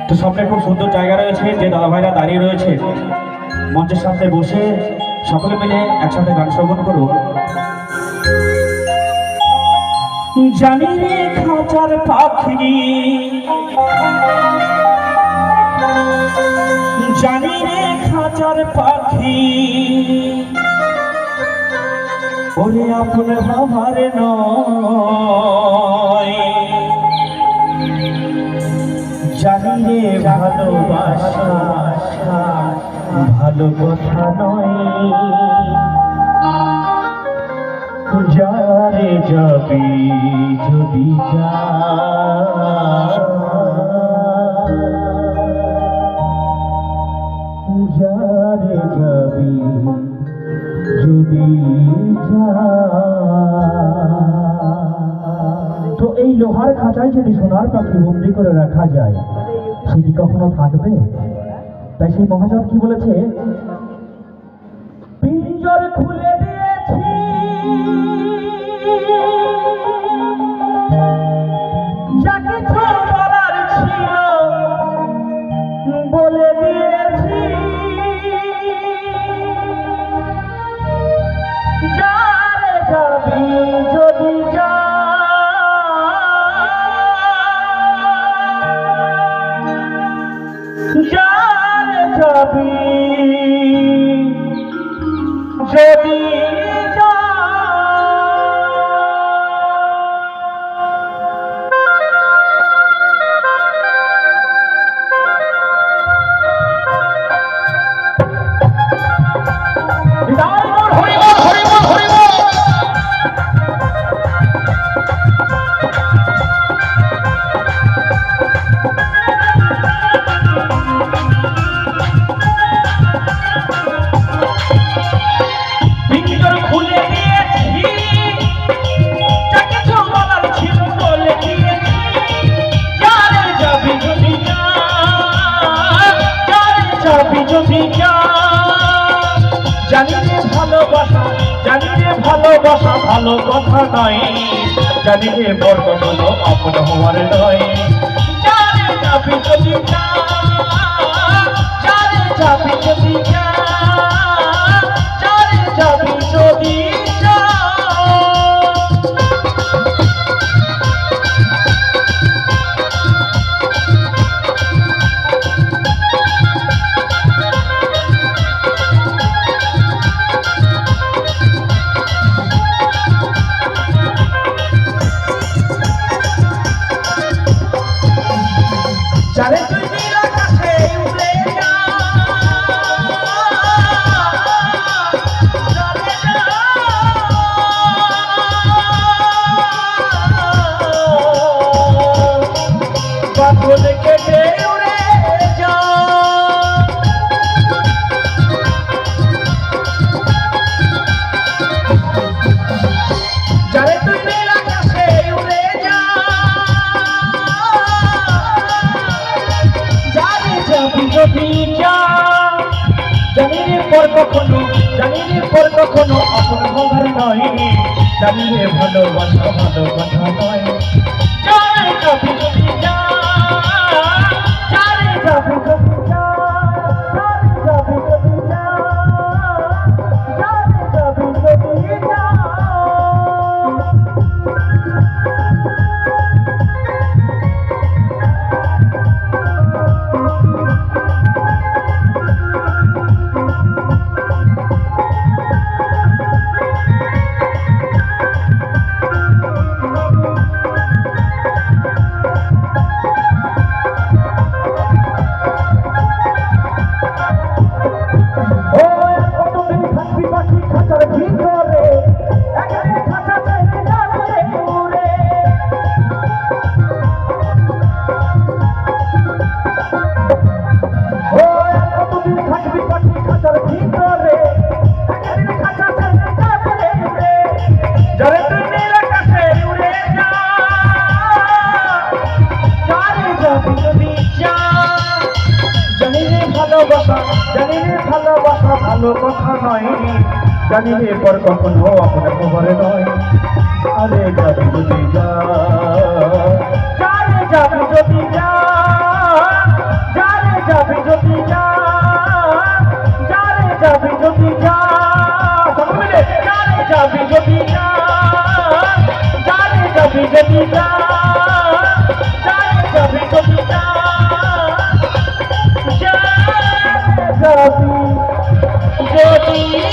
তো সামনে খুব সুন্দর জায়গা রয়েছে, যে দাদা ভাইরা দাঁড়িয়ে রয়েছে মঞ্চের সামনে বসে সকলে মিলে একসাথে গান শ্রবণ করুন। জানি রে খাঁচার পাখি, জানি রে খাঁচার পাখি, ওরে আপন আমার নয়। জানি রে ভালোবাসা ভালো কথা নয়, যারে যাবি যদি যা, যারে যাবি যদি যা। তো এই লোহার খাঁচায় যদি সোনার পাখি বন্দি করে রাখা যায়, সে কি কখনো থাকবে? তাই সেই মহাজন কি বলেছে, পিঞ্জর খুলে দিয়েছি যা কিছু বলার ছিল বলে দিয়েছি, যারে যাবি যদি যা, যারে যাবি যদি যা। জানি রে ভালোবাসা, জানি রে ভালোবাসা ভালো কথা নয়, জানি রে বড় কোনো আপন হওয়ার নয়। যারে যাবি যদি যা, যারে যাবি যদি যা, যারে যাবি যদি যা। যারে তুই নীল আকাশে উড়ে যা, যারে যা, বাঁধন কেটে উড়ে যা। যারে তুই নীল আকাশে উড়ে যা, যদি যা, জানি রে পর কখনো, জানি রে পর কখনো আপন হবার নয়, জানি রে ভালোবাসা ভালো কথা নয়। যারে যাবি যদি যা, যারে যাবি যদি যা, যারে যাবি যদি যা, যারে যাবি যদি যা। ভালোবাসা ভালো কথা নয়, জানি রে পর কখনো আপন খবরে নয়। আরে যাবি যদি যা, যাবি যদি যা, যদি যা যাবে যদি যা যাবে যদি